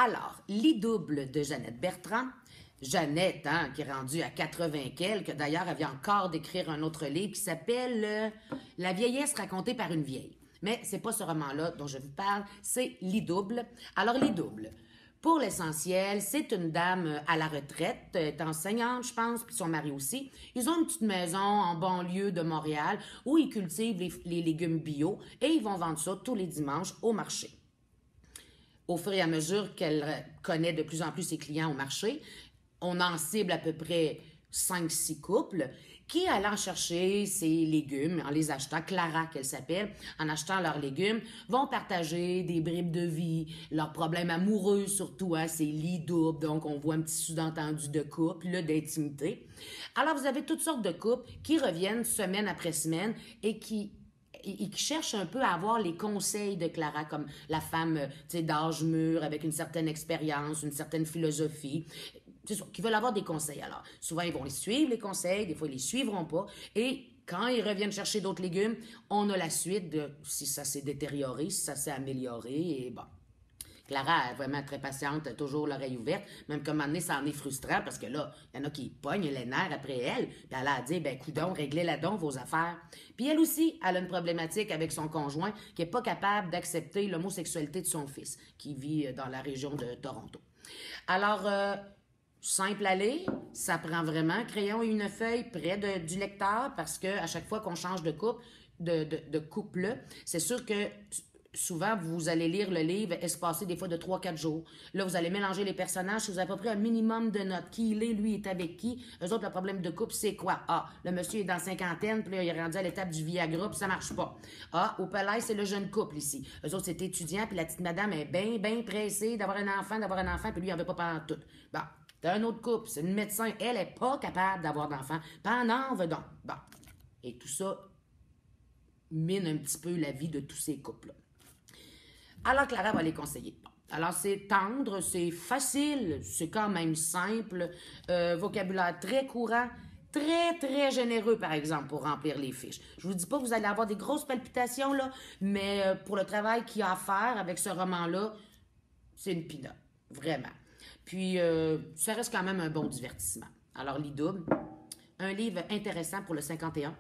Alors, Lit double de Jeannette Bertrand. Jeannette, hein, qui est rendue à 80 quelques. D'ailleurs, elle vient encore d'écrire un autre livre qui s'appelle La vieillesse racontée par une vieille. Mais c'est pas ce roman-là dont je vous parle, c'est Lit double. Alors, Lit double. Pour l'essentiel, c'est une dame à la retraite, est enseignante, je pense, puis son mari aussi. Ils ont une petite maison en banlieue de Montréal où ils cultivent les légumes bio et ils vont vendre ça tous les dimanches au marché. Au fur et à mesure qu'elle connaît de plus en plus ses clients au marché, on en cible à peu près 5-6 couples qui, allant chercher ces légumes, en les achetant, Clara qu'elle s'appelle, en achetant leurs légumes, vont partager des bribes de vie, leurs problèmes amoureux surtout, hein, c'est lit double, donc on voit un petit sous-entendu de couple, là, d'intimité. Alors vous avez toutes sortes de couples qui reviennent semaine après semaine et qui cherchent un peu à avoir les conseils de Clara, comme la femme d'âge mûr, avec une certaine expérience, une certaine philosophie, qui veulent avoir des conseils. Alors, souvent, ils vont les suivre, les conseils, des fois, ils les suivront pas, et quand ils reviennent chercher d'autres légumes, on a la suite de si ça s'est détérioré, si ça s'est amélioré, et bon. Clara est vraiment très patiente, toujours l'oreille ouverte, même qu'à un moment donné, ça en est frustrant parce que là, il y en a qui pognent les nerfs après elle, puis elle a dit, ben coudonc, réglez-la donc vos affaires. Puis elle aussi, elle a une problématique avec son conjoint qui est pas capable d'accepter l'homosexualité de son fils, qui vit dans la région de Toronto. Alors, simple à lire, ça prend vraiment un crayon et une feuille près du lecteur parce que à chaque fois qu'on change de couple, c'est sûr que souvent, vous allez lire le livre espacé des fois de 3-4 jours. Là, vous allez mélanger les personnages. Si vous avez à peu près un minimum de notes. Qui il est, lui, est avec qui. Eux autres, le problème de couple, c'est quoi? Ah, le monsieur est dans la cinquantaine, puis là, il est rendu à l'étape du Viagra, puis ça marche pas. Ah, au palais, c'est le jeune couple ici. Eux autres, c'est étudiant, puis la petite madame est bien pressée d'avoir un enfant, puis lui, il en veut pas pendant tout. Bon, t'as un autre couple, c'est une médecin. Elle est pas capable d'avoir d'enfant. Pendant, veut donc. Bon. Et tout ça mine un petit peu la vie de tous ces couples-là. Alors, Clara va les conseiller. Alors, c'est tendre, c'est facile, c'est quand même simple, vocabulaire très courant, très généreux, par exemple, pour remplir les fiches. Je vous dis pas que vous allez avoir des grosses palpitations, là, mais pour le travail qu'il y a à faire avec ce roman-là, c'est une pinotte, vraiment. Puis, ça reste quand même un bon divertissement. Alors, Lit double, un livre intéressant pour le 51-41.